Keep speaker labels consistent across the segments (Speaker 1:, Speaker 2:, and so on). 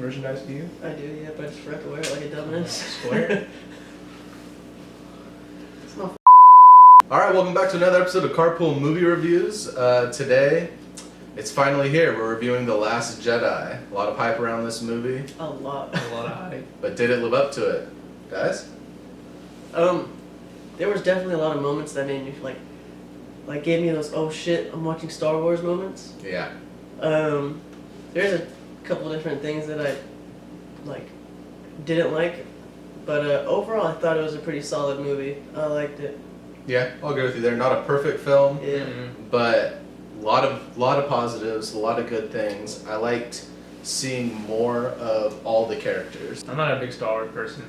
Speaker 1: merchandise, do you?
Speaker 2: I do, yeah, but I just forgot to wear it like a dumbass.
Speaker 1: Square.
Speaker 2: It's not
Speaker 3: Alright, welcome back to another episode of Carpool Movie Reviews. Today, it's finally here. We're reviewing The Last Jedi. A lot of hype around this movie.
Speaker 2: a lot.
Speaker 1: A lot of hype.
Speaker 3: But did it live up to it? Guys?
Speaker 2: There was definitely a lot of moments that made me like gave me those oh shit, I'm watching Star Wars moments.
Speaker 3: Yeah.
Speaker 2: There's a couple different things that I didn't like, but overall I thought it was a pretty solid movie. I liked it.
Speaker 3: Yeah, I'll agree with you there. Not a perfect film,
Speaker 2: Yeah.
Speaker 1: Mm-hmm.
Speaker 3: but a lot of positives, a lot of good things. I liked seeing more of all the characters.
Speaker 1: I'm not a big Star Wars person.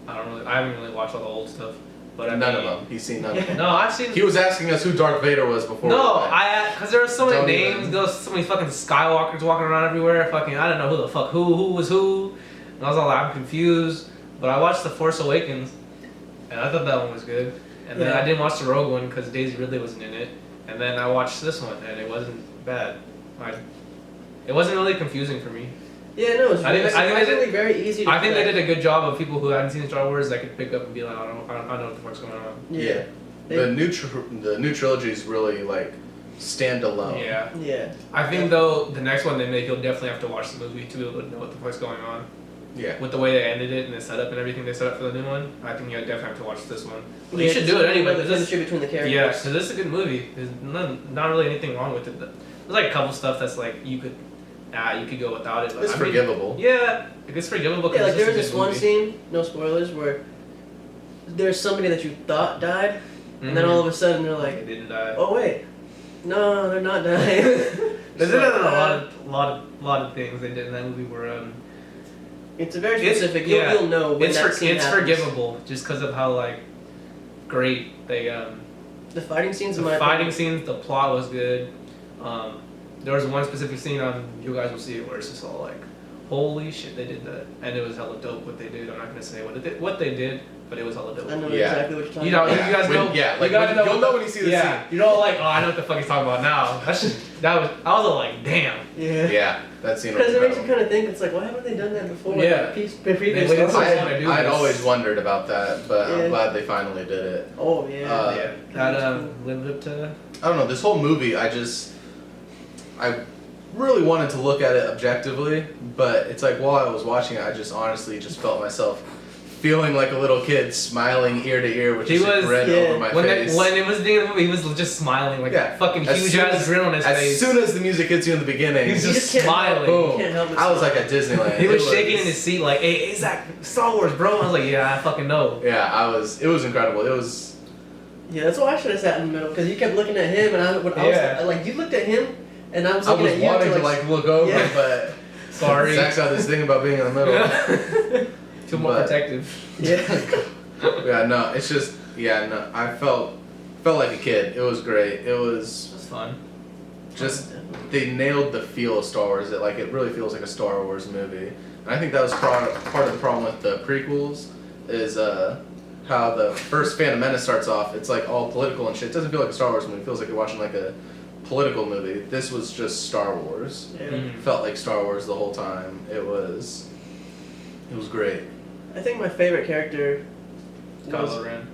Speaker 1: I haven't really watched all the old stuff. But
Speaker 3: None of them. He's seen none of them.
Speaker 1: No, I've seen.
Speaker 3: He was asking us who Darth Vader was before.
Speaker 1: No, because there were so many
Speaker 3: Don't
Speaker 1: names.
Speaker 3: even.
Speaker 1: There was so many fucking Skywalkers walking around everywhere. Fucking, I don't know who the fuck who was who. And I was all like, I'm confused. But I watched The Force Awakens, and I thought that one was good. And then
Speaker 2: Yeah.
Speaker 1: I didn't watch the Rogue One because Daisy Ridley wasn't in it. And then I watched this one, and it wasn't bad. It wasn't really confusing for me.
Speaker 2: Yeah, no, it was
Speaker 1: I think they did-
Speaker 2: surprisingly very easy to
Speaker 1: I think they
Speaker 2: connect.
Speaker 1: did a good job of people who hadn't seen Star Wars that could pick up and be like, I don't know what the fuck's going on.
Speaker 2: Yeah.
Speaker 3: The new trilogy is really like standalone.
Speaker 1: Yeah.
Speaker 2: Yeah.
Speaker 1: I think though the next one they make, you'll definitely have to watch the movie to be able to know what the fuck's going on.
Speaker 3: Yeah.
Speaker 1: With the way they ended it and the setup and everything they set up for the new one, I think you definitely have to watch this one. Well, you
Speaker 2: Yeah,
Speaker 1: should
Speaker 2: just
Speaker 1: do it
Speaker 2: to
Speaker 1: anyway.
Speaker 2: know the
Speaker 1: 'cause this,
Speaker 2: chemistry between the characters.
Speaker 1: yeah, because this is a good movie. There's not really anything wrong with it. There's like a couple stuff that's like you could go without it. But
Speaker 3: It's
Speaker 1: I mean,
Speaker 3: forgivable.
Speaker 1: Yeah, it's forgivable.
Speaker 2: Yeah, like
Speaker 1: it's
Speaker 2: there was
Speaker 1: just a
Speaker 2: this
Speaker 1: good
Speaker 2: one
Speaker 1: movie.
Speaker 2: scene, no spoilers, where there's somebody that you thought died, and then
Speaker 1: Mhm.
Speaker 2: all of a sudden they're like,
Speaker 1: They didn't die.
Speaker 2: oh wait, no, they're not dying.
Speaker 1: There's
Speaker 2: So,
Speaker 1: a lot of things they did in that movie were
Speaker 2: It's a very
Speaker 1: It's-
Speaker 2: specific.
Speaker 1: yeah.
Speaker 2: You'll know when that scene
Speaker 1: it's
Speaker 2: happens.
Speaker 1: forgivable just because of how like great they
Speaker 2: The fighting scenes,
Speaker 1: the
Speaker 2: in my
Speaker 1: fighting
Speaker 2: opinion,
Speaker 1: scenes, the plot was good. There was one specific scene you guys will see it where it's just all like, holy shit, they did that, and it was hella dope what they did. I'm not gonna say what they did, but it was hella dope.
Speaker 2: I know
Speaker 3: Yeah.
Speaker 2: exactly what you're talking
Speaker 1: You know,
Speaker 2: about.
Speaker 1: you guys know.
Speaker 3: Yeah,
Speaker 1: you
Speaker 3: like
Speaker 1: guys know
Speaker 3: you'll know when you see the
Speaker 1: yeah,
Speaker 3: scene.
Speaker 1: you know, like, oh, I know what the fuck he's talking about now. I was all like, damn.
Speaker 2: Yeah.
Speaker 3: Yeah, that scene was
Speaker 2: Because it makes you
Speaker 3: incredible.
Speaker 2: kind of think, it's like, why haven't they done that before?
Speaker 1: Yeah.
Speaker 2: Like, previous
Speaker 1: They waited
Speaker 2: Star
Speaker 1: so
Speaker 2: Wars?
Speaker 1: long to do
Speaker 3: I'd
Speaker 1: this.
Speaker 3: always wondered about that, but
Speaker 2: Yeah.
Speaker 3: I'm glad they finally did it.
Speaker 2: Oh, yeah.
Speaker 1: Yeah, that lived up to.
Speaker 3: I don't know, this whole movie, I really wanted to look at it objectively, but it's like while I was watching it, I just honestly just felt myself feeling like a little kid, smiling ear to ear with
Speaker 1: He
Speaker 3: just a
Speaker 1: was-
Speaker 3: grin
Speaker 2: yeah.
Speaker 3: over my
Speaker 1: When
Speaker 3: face.
Speaker 1: when it was the end of the movie, he was just smiling like
Speaker 3: Yeah.
Speaker 1: fucking
Speaker 3: As
Speaker 1: huge
Speaker 3: soon
Speaker 1: ass
Speaker 3: as-
Speaker 1: grin on his
Speaker 3: as
Speaker 1: face.
Speaker 3: soon as the music hits you in the beginning,
Speaker 1: He's
Speaker 2: You
Speaker 1: just
Speaker 2: can't help-
Speaker 1: smiling.
Speaker 3: boom.
Speaker 2: You can't help but
Speaker 3: I was
Speaker 2: smile.
Speaker 3: like at Disneyland.
Speaker 1: He was
Speaker 3: It
Speaker 1: shaking in his seat like, "Hey, is that Star Wars, bro?" I was like, "Yeah, I fucking know."
Speaker 3: Yeah, it was incredible. It was.
Speaker 2: Yeah, that's why I should have sat in the middle, because you kept looking at him, and I
Speaker 1: Yeah.
Speaker 2: was like, you looked at him, and I was
Speaker 3: I
Speaker 2: looking
Speaker 3: was
Speaker 2: at you
Speaker 3: wanting to like look over,
Speaker 2: Yeah.
Speaker 3: but
Speaker 1: Sorry.
Speaker 3: Zach's got this thing about being in the middle.
Speaker 1: Too more
Speaker 3: But-
Speaker 1: protective.
Speaker 2: Yeah.
Speaker 3: Yeah, no, it's just no. I felt like a kid. It was great. It was
Speaker 1: That's fun.
Speaker 3: just they nailed the feel of Star Wars. It really feels like a Star Wars movie. And I think that was part of the problem with the prequels is how the first Phantom Menace starts off. It's like all political and shit. It doesn't feel like a Star Wars movie. It feels like you're watching like a political movie. This was just Star Wars.
Speaker 2: Yeah.
Speaker 1: Mhm.
Speaker 3: Felt like Star Wars the whole time. It was great.
Speaker 2: I think my favorite character was...
Speaker 1: Kylo Ren.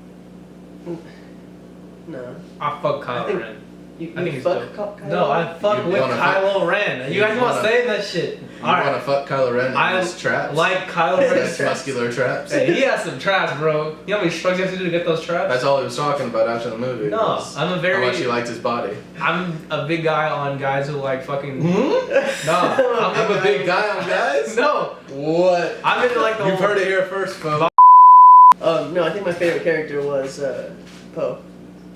Speaker 2: No.
Speaker 1: I fuck
Speaker 2: I
Speaker 1: Kylo
Speaker 2: think-
Speaker 1: Ren.
Speaker 2: You
Speaker 1: I think he's
Speaker 2: fuck
Speaker 1: dope.
Speaker 2: Kylo
Speaker 1: No, I
Speaker 2: Ren?
Speaker 1: fuck
Speaker 3: You
Speaker 1: with
Speaker 3: wanna fuck-
Speaker 1: Kylo Ren. You
Speaker 3: you
Speaker 1: guys want
Speaker 3: wanna-
Speaker 1: to say that shit?
Speaker 3: You
Speaker 1: All right.
Speaker 3: want to fuck Kylo Ren in
Speaker 1: I
Speaker 3: his traps?
Speaker 1: like Kylo
Speaker 3: His
Speaker 1: Ren's traps.
Speaker 3: muscular traps.
Speaker 1: Hey, he has some traps, bro. You know how many shrugs you have to do to get those traps?
Speaker 3: That's all he was talking about after the movie.
Speaker 1: No,
Speaker 3: was
Speaker 1: I'm a
Speaker 3: how
Speaker 1: very.
Speaker 3: much he liked his body.
Speaker 1: I'm a big guy on guys who like fucking.
Speaker 3: Hmm?
Speaker 1: No,
Speaker 3: I'm a big guy on guys?
Speaker 1: No,
Speaker 3: What?
Speaker 1: I'm into like the
Speaker 3: You've
Speaker 1: whole.
Speaker 3: heard it here first, folks.
Speaker 2: No, I think my favorite character was Poe.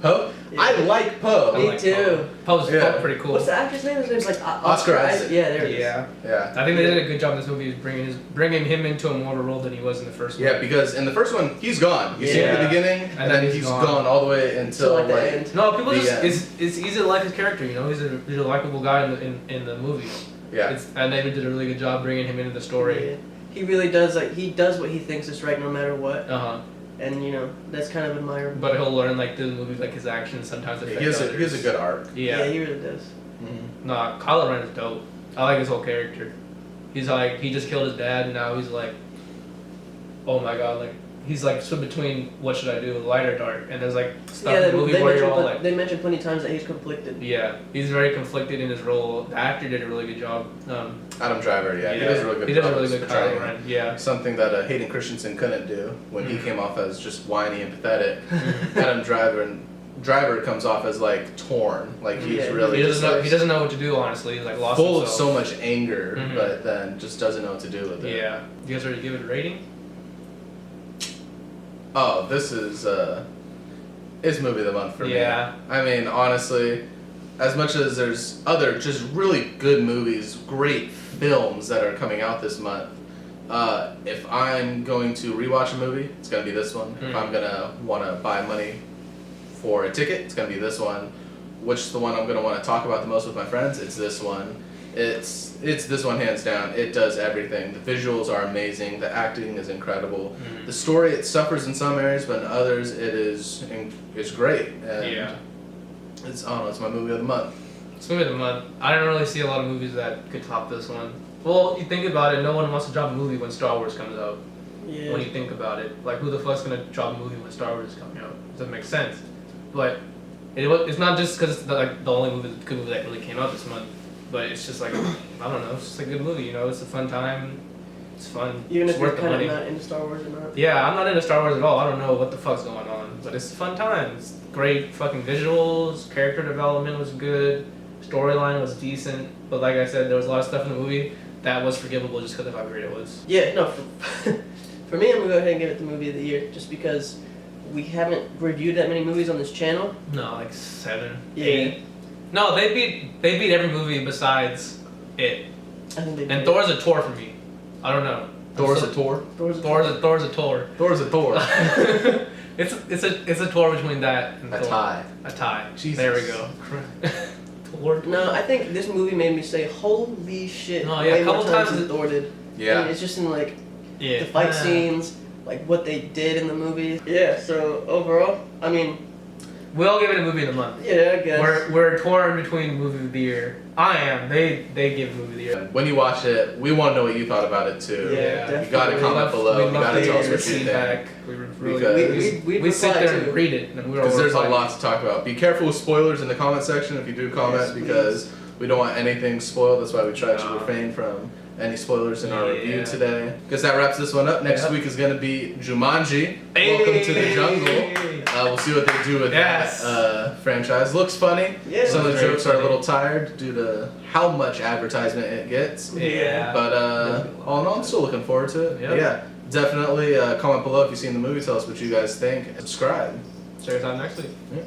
Speaker 3: Poe?
Speaker 2: Yeah.
Speaker 3: I like Poe.
Speaker 2: Me too.
Speaker 1: Poe's
Speaker 3: Yeah.
Speaker 1: pretty cool.
Speaker 2: What's the actor's name? His name's like
Speaker 3: Oscar Isaac.
Speaker 2: Yeah, there it is.
Speaker 1: Yeah,
Speaker 3: Yeah.
Speaker 1: I think they did a good job in this movie, bringing him into a more of a role than he was in the first one.
Speaker 3: Yeah, because in the first one, he's gone. You see him at the
Speaker 1: Yeah.
Speaker 3: beginning, and then he's gone all the way until
Speaker 2: Till, like, the end.
Speaker 1: No, people
Speaker 3: The
Speaker 1: just
Speaker 3: end.
Speaker 1: it's easy to like his character. You know, he's a likable guy in the movie.
Speaker 3: Yeah.
Speaker 1: And they did a really good job bringing him into the story.
Speaker 2: Yeah. He really does, like, he does what he thinks is right no matter what.
Speaker 1: Uh-huh.
Speaker 2: And, you know, that's kind of admirable.
Speaker 1: But he'll learn like through the movie, like his actions sometimes affect
Speaker 3: He has
Speaker 1: others.
Speaker 3: a good arc.
Speaker 1: Yeah.
Speaker 2: He really does.
Speaker 3: Mm-hmm.
Speaker 1: Nah, Kylo Ren is dope. I like his whole character. He's like, he just killed his dad, and now he's like, oh my god, like, he's like split between what should I do, light or dark, and there's like stuff in the movie where you're all like,
Speaker 2: they mentioned plenty of times that he's conflicted.
Speaker 1: yeah, he's very conflicted in his role. The actor did a really good job.
Speaker 3: Adam Driver, he does a really good
Speaker 1: He does
Speaker 3: job
Speaker 1: a really good
Speaker 3: portraying
Speaker 1: Kylo Ren. Yeah.
Speaker 3: something that Hayden Christensen couldn't do when he came off as just whiny and pathetic.
Speaker 1: Mm-hmm.
Speaker 3: Adam Driver comes off as like torn, like he's
Speaker 2: Yeah.
Speaker 3: really
Speaker 1: He
Speaker 3: just
Speaker 1: doesn't know.
Speaker 3: like
Speaker 1: He doesn't know what to do. Honestly, he's like lost
Speaker 3: full of
Speaker 1: himself.
Speaker 3: so much anger,
Speaker 1: Mhm.
Speaker 3: but then just doesn't know what to do with it.
Speaker 1: Yeah. You guys ready to give it a rating?
Speaker 3: Oh, this is movie of the month for me.
Speaker 1: Yeah.
Speaker 3: I mean, honestly, as much as there's other just really good movies, great films that are coming out this month, if I'm going to rewatch a movie, it's gonna be this one. If I'm gonna want to buy money for a ticket, it's gonna be this one. Which is the one I'm gonna want to talk about the most with my friends? It's this one. It's this one hands down. It does everything. The visuals are amazing. The acting is incredible.
Speaker 1: Mhm.
Speaker 3: The story, it suffers in some areas, but in others it is great. And
Speaker 1: Yeah.
Speaker 3: it's, I don't know, it's my movie of the month.
Speaker 1: It's movie of the month. I don't really see a lot of movies that could top this one. Well, you think about it, no one wants to drop a movie when Star Wars comes out.
Speaker 2: Yeah.
Speaker 1: When you think about it, like who the fuck's gonna drop a movie when Star Wars is coming out? It doesn't make sense. But it's not just because it's the only good movie that really came out this month. But it's just like, I don't know, it's just a good movie, you know, it's a fun time, it's fun,
Speaker 2: Even
Speaker 1: it's
Speaker 2: if you're
Speaker 1: worth the
Speaker 2: kind of
Speaker 1: money.
Speaker 2: not into Star Wars or not.
Speaker 1: Yeah, I'm not into Star Wars at all, I don't know what the fuck's going on, but it's a fun time, it's great fucking visuals, character development was good, storyline was decent, but like I said, there was a lot of stuff in the movie that was forgivable just because of how great it was.
Speaker 2: Yeah, no, for me, I'm gonna go ahead and give it the movie of the year, just because we haven't reviewed that many movies on this channel.
Speaker 1: No, like 7,
Speaker 2: Yeah.
Speaker 1: 8. No, they beat every movie besides it.
Speaker 2: I think they
Speaker 1: And
Speaker 2: did.
Speaker 1: Thor's a tour for me. I don't know.
Speaker 3: Thor's a tour.
Speaker 2: Thor's
Speaker 1: Thor's a tour.
Speaker 3: Thor's a tour.
Speaker 1: it's a tour between that and
Speaker 3: A
Speaker 1: Thor.
Speaker 3: tie.
Speaker 1: A tie.
Speaker 3: Jesus.
Speaker 1: There we go. Thor.
Speaker 2: No, I think this movie made me say, "Holy shit!"
Speaker 1: Oh, yeah,
Speaker 2: way
Speaker 1: a
Speaker 2: more
Speaker 1: couple
Speaker 2: times
Speaker 1: times
Speaker 2: than Thor did.
Speaker 3: Yeah.
Speaker 2: And it's just in like
Speaker 1: Yeah.
Speaker 2: the fight scenes, like what they did in the movie. Yeah. So overall, I mean,
Speaker 1: We'll give it a movie of the month.
Speaker 2: yeah, I guess.
Speaker 1: We're torn between movie of the year. I am. They give movie of the year.
Speaker 3: When you watch it, we want to know what you thought about it too.
Speaker 2: Yeah,
Speaker 3: You gotta
Speaker 2: definitely.
Speaker 3: comment below. You
Speaker 1: We love
Speaker 3: gotta
Speaker 1: to
Speaker 3: tell us
Speaker 1: hear
Speaker 3: what you think.
Speaker 1: feedback. We really
Speaker 3: Because-
Speaker 1: we sit
Speaker 2: reply
Speaker 1: there
Speaker 2: too.
Speaker 1: and read it, and we're
Speaker 3: Because there's a
Speaker 1: replying.
Speaker 3: lot to talk about. Be careful with spoilers in the comment section if you do comment,
Speaker 2: Yes,
Speaker 3: because we don't want anything spoiled. That's why we try to
Speaker 1: Yeah.
Speaker 3: refrain from any spoilers in our review
Speaker 1: Yeah.
Speaker 3: today. Guess that wraps this one up. Next
Speaker 1: Yep.
Speaker 3: week is going to be Jumanji. Welcome to the jungle. We'll see what they do with
Speaker 1: Yes.
Speaker 3: that franchise. Looks funny.
Speaker 2: Yeah.
Speaker 3: Some of the
Speaker 1: Very
Speaker 3: jokes are a
Speaker 1: funny.
Speaker 3: little tired due to how much advertisement it gets.
Speaker 1: Yeah.
Speaker 3: But all in all, I'm still looking forward to it.
Speaker 1: Yep.
Speaker 3: Yeah, definitely comment below if you've seen the movie. Tell us what you guys think. Subscribe.
Speaker 1: Check us out next week.
Speaker 3: Yeah.